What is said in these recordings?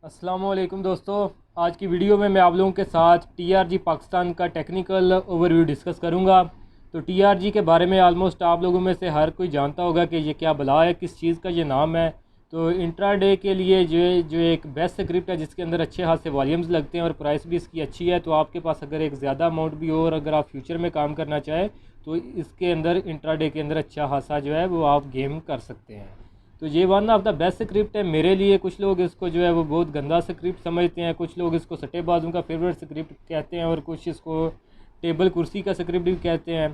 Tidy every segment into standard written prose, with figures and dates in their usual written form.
अस्सलामुअलैकुम दोस्तों, आज की वीडियो में मैं आप लोगों के साथ टीआरजी पाकिस्तान का टेक्निकल ओवरव्यू डिस्कस करूंगा। तो टीआरजी के बारे में आलमोस्ट आप लोगों में से हर कोई जानता होगा कि ये क्या बला है, किस चीज़ का ये नाम है। तो इंट्राडे के लिए जो एक बेस्ट स्क्रिप्ट है जिसके अंदर अच्छे खासे वॉल्यूम्स लगते हैं और प्राइस भी इसकी अच्छी है। तो आपके पास अगर एक ज़्यादा अमाउंट भी हो और अगर आप फ्यूचर में काम करना चाहें तो इसके अंदर इंट्राडे के अंदर अच्छा खासा जो है वो आप गेम कर सकते हैं। तो ये one of the best script है मेरे लिए। कुछ लोग इसको जो है वो बहुत गंदा स्क्रिप्ट समझते हैं, कुछ लोग इसको सट्टेबाजों का फेवरेट स्क्रिप्ट कहते हैं और कुछ इसको टेबल कुर्सी का स्क्रिप्ट भी कहते हैं।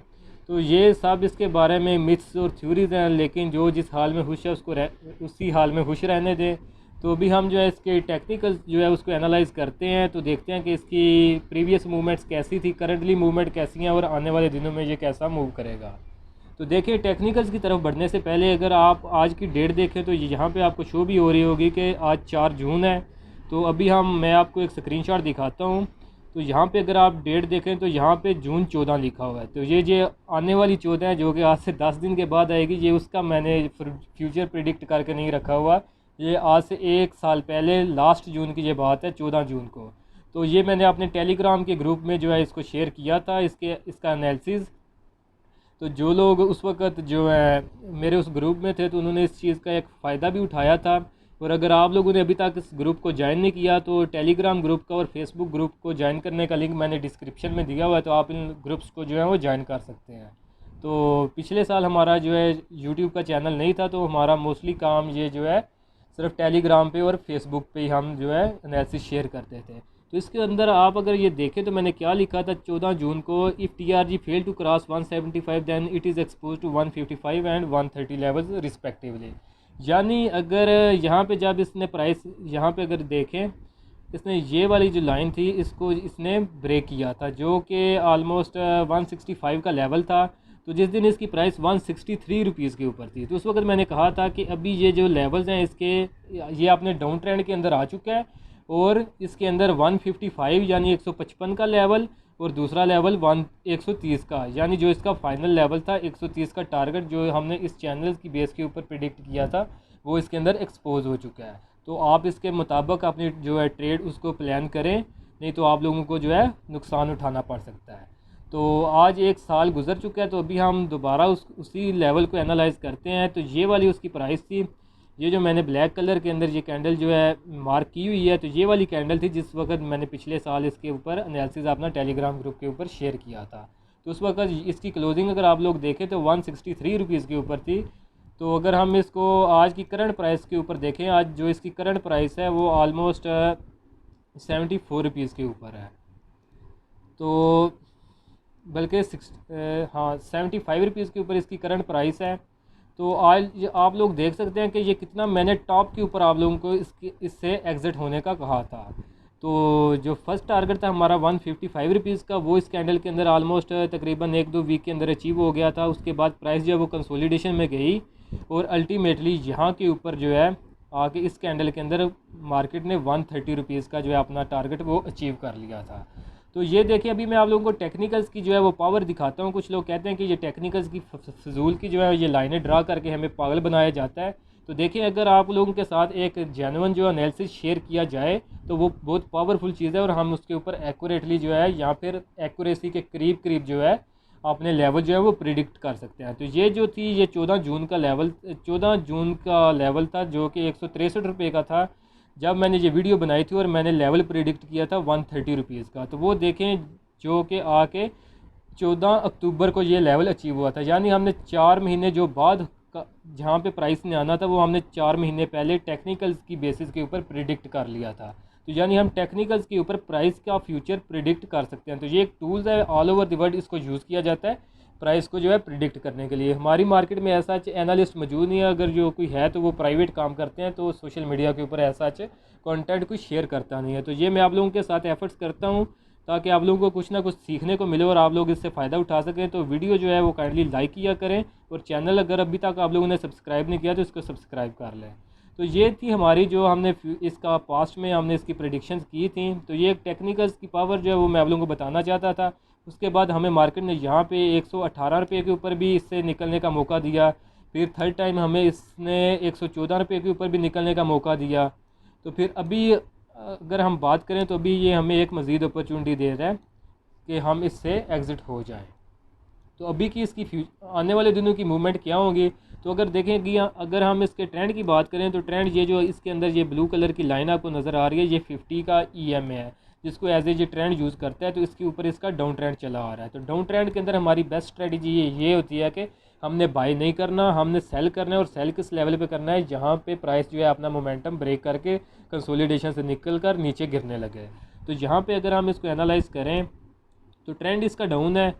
तो ये सब इसके बारे में मिथ्स और थ्योरीज हैं, लेकिन जो जिस हाल में खुश है उसको उसी हाल में खुश रहने दें। तो अभी हम जो है इसके टेक्निकल जो है उसको एनालाइज करते हैं, तो देखते हैं कि इसकी प्रीवियस मूवमेंट्स कैसी थी, करंटली मूवमेंट कैसी हैं और आने वाले दिनों में ये कैसा मूव करेगा। तो देखिए, टेक्निकल्स की तरफ बढ़ने से पहले अगर आप आज की डेट देखें तो यहाँ पे आपको शो भी हो रही होगी कि आज 4 जून है। तो अभी मैं आपको एक स्क्रीनशॉट दिखाता हूँ। तो यहाँ पे अगर आप डेट देखें तो यहाँ पे जून 14 लिखा हुआ है। तो ये आने वाली 14 है जो कि आज से 10 दिन के बाद आएगी। ये उसका मैंने फ्यूचर प्रिडिक्ट करके नहीं रखा हुआ, ये आज से 1 साल पहले लास्ट जून की ये बात है, 14 जून को। तो ये मैंने अपने टेलीग्राम के ग्रुप में जो है इसको शेयर किया था, इसका एनालिसिस। तो जो लोग उस वक़्त जो है मेरे उस ग्रुप में थे तो उन्होंने इस चीज़ का एक फ़ायदा भी उठाया था। और अगर आप लोगों ने अभी तक इस ग्रुप को ज्वाइन नहीं किया तो टेलीग्राम ग्रुप का और फेसबुक ग्रुप को ज्वाइन करने का लिंक मैंने डिस्क्रिप्शन में दिया हुआ है, तो आप इन ग्रुप्स को जो है वो ज्वाइन कर सकते हैं। तो पिछले साल हमारा जो है यूट्यूब का चैनल नहीं था, तो हमारा मोस्टली काम ये जो है सिर्फ टेलीग्राम पे और फेसबुक पे ही हम जो है एनालिसिस शेयर करते थे। तो इसके अंदर आप अगर ये देखें तो मैंने क्या लिखा था 14 जून को, if TRG fail to cross 175 then it is expose to 155 and 130 levels respectively. यानी अगर यहाँ पे जब इसने प्राइस यहाँ पे अगर देखें, इसने ये वाली जो लाइन थी इसको इसने ब्रेक किया था जो कि आलमोस्ट 165 का लेवल था। तो जिस दिन इसकी प्राइस 163 रुपीज़ के ऊपर थी, तो उस वक्त मैंने कहा था कि अभी ये जो लेवल्स हैं इसके, ये अपने डाउन ट्रेंड के अंदर आ चुका है और इसके अंदर 155 यानी 155 का लेवल और दूसरा लेवल 130 का, यानी जो इसका फाइनल लेवल था 130 का टारगेट जो हमने इस चैनल की बेस के ऊपर प्रिडिक्ट किया था वो इसके अंदर एक्सपोज हो चुका है। तो आप इसके मुताबिक अपनी जो है ट्रेड उसको प्लान करें, नहीं तो आप लोगों को जो है नुकसान उठाना पड़ सकता है। तो आज 1 साल गुजर चुका है, तो अभी हम दोबारा उसी लेवल को एनालाइज करते हैं। तो ये वाली उसकी प्राइस थी, ये जो मैंने ब्लैक कलर के अंदर ये कैंडल जो है मार्क की हुई है, तो ये वाली कैंडल थी जिस वक्त मैंने पिछले साल इसके ऊपर एनालिसिस अपना टेलीग्राम ग्रुप के ऊपर शेयर किया था। तो उस वक्त इसकी क्लोजिंग अगर आप लोग देखें तो 163 रुपीज़ के ऊपर थी। तो अगर हम इसको आज की करंट प्राइस के ऊपर देखें, आज जो इसकी करंट प्राइस है वो आलमोस्ट 74 रुपीज़ के ऊपर है। तो बल्कि 75 रुपीज़ के ऊपर इसकी करंट प्राइस है। तो आज आप लोग देख सकते हैं कि ये कितना मैंने टॉप के ऊपर आप लोगों को इससे एग्ज़िट होने का कहा था। तो जो फर्स्ट टारगेट था हमारा 155 रुपीज़ का, वो इस कैंडल के अंदर आलमोस्ट तकरीबन 1-2 वीक के अंदर अचीव हो गया था। उसके बाद प्राइस जो है वो कंसोलिडेशन में गई और अल्टीमेटली यहाँ के ऊपर जो है आके इस कैंडल के अंदर मार्केट ने 130 रुपीज़ का जो है अपना टारगेट वो अचीव कर लिया था। तो ये देखिए, अभी मैं आप लोगों को टेक्निकल्स की जो है वो पावर दिखाता हूँ। कुछ लोग कहते हैं कि ये टेक्निकल्स की फजूल की जो है ये लाइनें ड्रा करके हमें पागल बनाया जाता है। तो देखिए, अगर आप लोगों के साथ एक जेन्युइन जो एनालिसिस शेयर किया जाए तो वो बहुत पावरफुल चीज़ है और हम उसके ऊपर एक्यूरेटली जो है या फिर एक्यूरेसी के करीब करीब जो है अपने लेवल जो है वो प्रिडिक्ट कर सकते हैं। तो ये जो थी ये 14 जून का लेवल था जो कि 163 रुपये का था जब मैंने ये वीडियो बनाई थी और मैंने लेवल प्रिडिक्ट किया था 130 रुपीज़ का। तो वो देखें जो कि आके 14 अक्टूबर को ये लेवल अचीव हुआ था, यानी हमने 4 महीने जो बाद का जहाँ पे प्राइस ने आना था वो हमने 4 महीने पहले टेक्निकल्स की बेसिस के ऊपर प्रिडिक्ट कर लिया था। तो यानी हम टेक्निकल्स के ऊपर प्राइस का फ्यूचर प्रिडिक्ट कर सकते हैं। तो ये एक टूल्स है, ऑल ओवर द वर्ल्ड इसको यूज़ किया जाता है प्राइस को जो है प्रिडिक्ट करने के लिए। हमारी मार्केट में ऐसा एनालिस्ट मौजूद नहीं है, अगर जो कोई है तो वो प्राइवेट काम करते हैं, तो सोशल मीडिया के ऊपर ऐसा कंटेंट कोई शेयर करता नहीं है। तो ये मैं आप लोगों के साथ एफर्ट्स करता हूँ ताकि आप लोगों को कुछ ना कुछ सीखने को मिले और आप लोग इससे फ़ायदा उठा सकें। तो वीडियो जो है वो काइंडली लाइक किया करें और चैनल अगर अभी तक आप लोगों ने सब्सक्राइब नहीं किया तो इसको सब्सक्राइब कर लें। तो ये थी हमारी जो हमने इसका पास्ट में हमने इसकी प्रेडिक्शंस की थी। तो ये एक टेक्निकल्स की पावर जो है वो मैं आप लोगों को बताना चाहता था। उसके बाद हमें मार्केट ने यहाँ पे 118 रुपये के ऊपर भी इससे निकलने का मौका दिया, फिर थर्ड टाइम हमें इसने 114 रुपये के ऊपर भी निकलने का मौका दिया। तो फिर अभी अगर हम बात करें तो अभी ये हमें एक मज़ीद अपॉर्चुनिटी दे रहा है कि हम इससे एग्ज़िट हो जाएं। तो अभी की इसकी आने वाले दिनों की मूवमेंट क्या होगी, तो अगर देखें कि अगर हम इसके ट्रेंड की बात करें तो ट्रेंड ये जो इसके अंदर ये ब्लू कलर की लाइन आपको नज़र आ रही है, ये 50 का EMA है जिसको एज ए ये ट्रेंड यूज़ करता है। तो इसके ऊपर इसका डाउन ट्रेंड चला आ रहा है। तो डाउन ट्रेंड के अंदर हमारी बेस्ट स्ट्रेटजी ये होती है कि हमने बाई नहीं करना, हमने सेल करना है। और सेल किस लेवल पे करना है, जहाँ पे प्राइस जो है अपना मोमेंटम ब्रेक करके कंसोलिडेशन से निकल कर नीचे गिरने लगे। तो यहाँ पे अगर हम इसको एनालाइज करें तो ट्रेंड इसका डाउन है।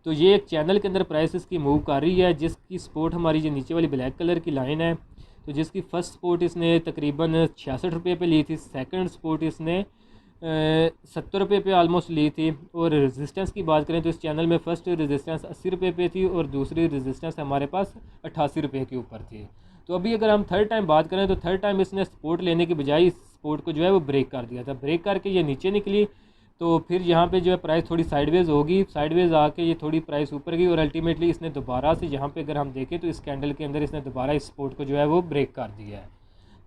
तो ये एक चैनल के अंदर प्राइस इसकी मूव कर रही है, जिसकी सपोर्ट हमारी जो नीचे वाली ब्लैक कलर की लाइन है, तो जिसकी फ़र्स्ट सपोर्ट इसने तकरीबन 66 रुपये पे ली थी, सेकंड सपोर्ट इसने 70 रुपये पे आलमोस्ट ली थी। और रेजिस्टेंस की बात करें तो इस चैनल में फ़र्स्ट रेजिस्टेंस 80 रुपये पे थी और दूसरी रेजिस्टेंस हमारे पास 88 रुपये के ऊपर थी। तो अभी अगर हम थर्ड टाइम बात करें तो थर्ड टाइम इसने सपोर्ट लेने के बजाय इस सपोर्ट को जो है वो ब्रेक कर दिया था। ब्रेक करके ये नीचे निकली, तो फिर यहाँ पे जो है प्राइस थोड़ी साइडवेज होगी, साइडवेज आके ये थोड़ी प्राइस ऊपर गई और अल्टीमेटली इसने दोबारा से यहाँ पे अगर हम देखें तो इस कैंडल के अंदर इसने दोबारा इस सपोर्ट को जो है वो ब्रेक कर दिया है।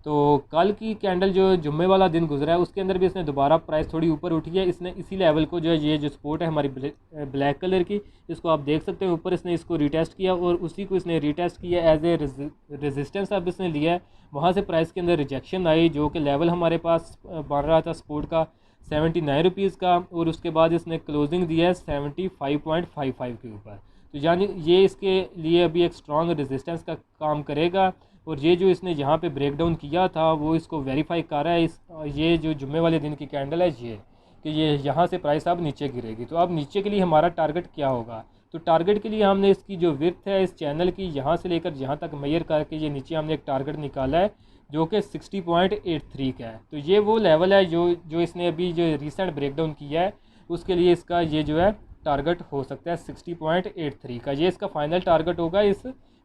तो कल की कैंडल जो जुम्मे वाला दिन गुजरा है उसके अंदर भी इसने दोबारा प्राइस थोड़ी ऊपर उठी है। इसने इसी लेवल को जो है ये जो सपोर्ट है हमारी ब्लैक कलर की, इसको आप देख सकते हैं ऊपर इसने इसको रिटेस्ट किया और उसी को इसने रिटेस्ट किया एज ए रेजिस्टेंस अब इसने लिया है। वहाँ से प्राइस के अंदर रिजेक्शन आई, जो कि लेवल हमारे पास बन रहा था सपोर्ट का 79 रुपीज़ का, और उसके बाद इसने क्लोजिंग दिया है 75.55 के ऊपर। तो यानी ये इसके लिए अभी एक स्ट्रॉन्ग रेजिस्टेंस का काम करेगा। और ये जो इसने यहाँ पे ब्रेक डाउन किया था वो इसको वेरीफाई कर रहा है। ये जो जुम्मे वाले दिन की कैंडल है ये कि ये यहाँ से प्राइस अब नीचे गिरेगी। तो अब नीचे के लिए हमारा टारगेट क्या होगा, तो टारगेट के लिए हमने इसकी जो विड्थ है इस चैनल की यहाँ से लेकर यहाँ तक मेजर करके ये नीचे हमने एक टारगेट निकाला है जो कि 60.83 का है। तो ये वो लेवल है जो इसने अभी जो रिसेंट ब्रेकडाउन किया है उसके लिए इसका ये जो है टारगेट हो सकता है 60.83 का। ये इसका फाइनल टारगेट होगा इस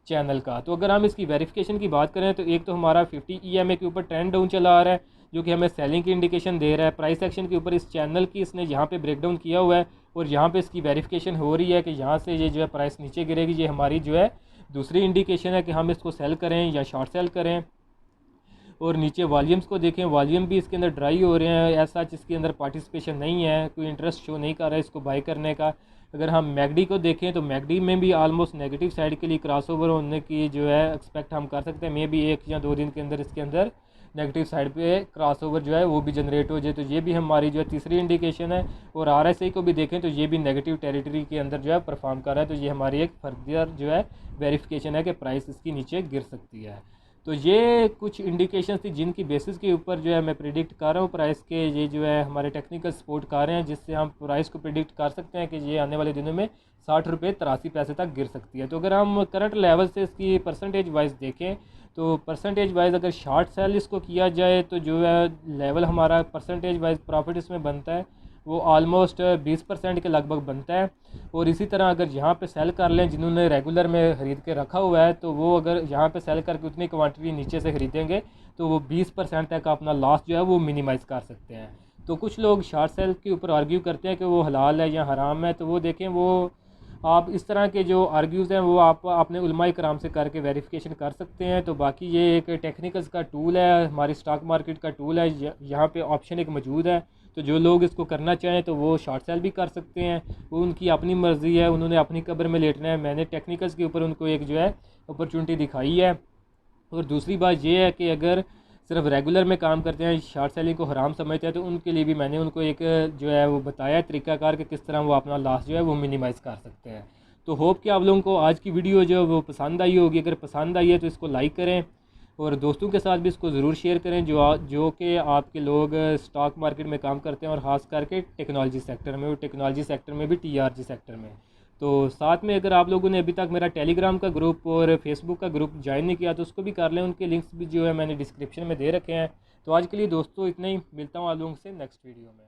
चैनल का। तो अगर हम इसकी वेरिफिकेशन की बात करें तो एक तो हमारा 50 EMA के ऊपर ट्रेंड डाउन चला आ रहा है जो कि हमें सेलिंग की इंडिकेशन दे रहा है। प्राइस एक्शन के ऊपर इस चैनल की इसने यहाँ पे ब्रेकडाउन किया हुआ है और यहाँ पे इसकी वेरिफिकेशन हो रही है कि यहाँ से ये जो है प्राइस नीचे गिरेगी। ये हमारी जो है दूसरी इंडिकेशन है कि हम इसको सेल करें या शॉर्ट सेल करें। और नीचे वॉल्यूम्स को देखें, वॉल्यूम भी इसके अंदर ड्राई हो रहे हैं, ऐसा इसके अंदर पार्टिसिपेशन नहीं है, कोई इंटरेस्ट शो नहीं कर रहा है इसको बाई करने का। अगर हम मैगडी को देखें तो मैगडी में भी आलमोस्ट नेगेटिव साइड के लिए क्रॉसओवर होने की जो है एक्सपेक्ट हम कर सकते हैं। मे भी 1 या 2 दिन के अंदर इसके अंदर नेगेटिव साइड पे क्रॉसओवर जो है वो भी जनरेट हो जाए। तो ये भी हमारी जो है तीसरी इंडिकेशन है। और RSI को भी देखें तो ये भी नेगेटिव टेरिटरी के अंदर जो है परफॉर्म कर रहा है। तो ये हमारी एक फर्दर जो है वेरिफिकेशन है कि प्राइस इसकी नीचे गिर सकती है। तो ये कुछ इंडिकेशन थी जिनकी बेसिस के ऊपर जो है मैं प्रिडिक्ट कर रहा हूँ प्राइस के, ये जो है हमारे टेक्निकल सपोर्ट कर रहे हैं जिससे हम प्राइस को प्रिडिक्ट कर सकते हैं कि ये आने वाले दिनों में 60 रुपये 83 पैसे तक गिर सकती है। तो अगर हम करंट लेवल से इसकी परसेंटेज वाइज देखें तो परसेंटेज वाइज अगर शॉर्ट सेल इसको किया जाए तो जो है लेवल हमारा परसेंटेज वाइज प्रॉफिट इसमें बनता है वो ऑलमोस्ट 20% के लगभग बनता है। और इसी तरह अगर यहाँ पे सेल कर लें जिन्होंने रेगुलर में ख़रीद के रखा हुआ है तो वो अगर यहाँ पे सेल करके उतनी क्वांटिटी नीचे से ख़रीदेंगे तो वो 20% तक अपना लॉस जो है वो मिनिमाइज़ कर सकते हैं। तो कुछ लोग शॉर्ट सेल के ऊपर आर्ग्यू करते हैं कि वो हलाल है या हराम है, तो वो देखें वो आप इस तरह के जो आर्ग्यूज़ हैं वो आप अपने उलमाए कराम से करके वेरिफिकेशन कर सकते हैं। तो बाकी ये एक टेक्निकल्स का टूल है, हमारी स्टॉक मार्केट का टूल है, यहाँ पे ऑप्शन एक मौजूद है। तो जो लोग इसको करना चाहें तो वो शॉर्ट सेल भी कर सकते हैं, वो उनकी अपनी मर्ज़ी है, उन्होंने अपनी कब्र में लेटना है। मैंने टेक्निकल्स के ऊपर उनको एक जो है अपॉर्चुनिटी दिखाई है। और दूसरी बात ये है कि अगर सिर्फ रेगुलर में काम करते हैं, शॉर्ट सेलिंग को हराम समझते हैं, तो उनके लिए भी मैंने उनको एक जो है वो बताया तरीक़ाकार कि किस तरह वो अपना लॉस जो है वो मिनिमाइज़ कर सकते हैं। तो होप कि आप लोगों को आज की वीडियो जो वो पसंद आई होगी। अगर पसंद आई है तो इसको लाइक करें और दोस्तों के साथ भी इसको ज़रूर शेयर करें जो कि आपके लोग स्टॉक मार्केट में काम करते हैं और ख़ास करके टेक्नोलॉजी सेक्टर में, और टेक्नोलॉजी सेक्टर में भी TRG सेक्टर में। तो साथ में अगर आप लोगों ने अभी तक मेरा टेलीग्राम का ग्रुप और फेसबुक का ग्रुप ज्वाइन नहीं किया तो उसको भी कर लें, उनके लिंक्स भी जो है मैंने डिस्क्रिप्शन में दे रखे हैं। तो आज के लिए दोस्तों इतना ही, मिलता हूँ आप लोगों से नेक्स्ट वीडियो में।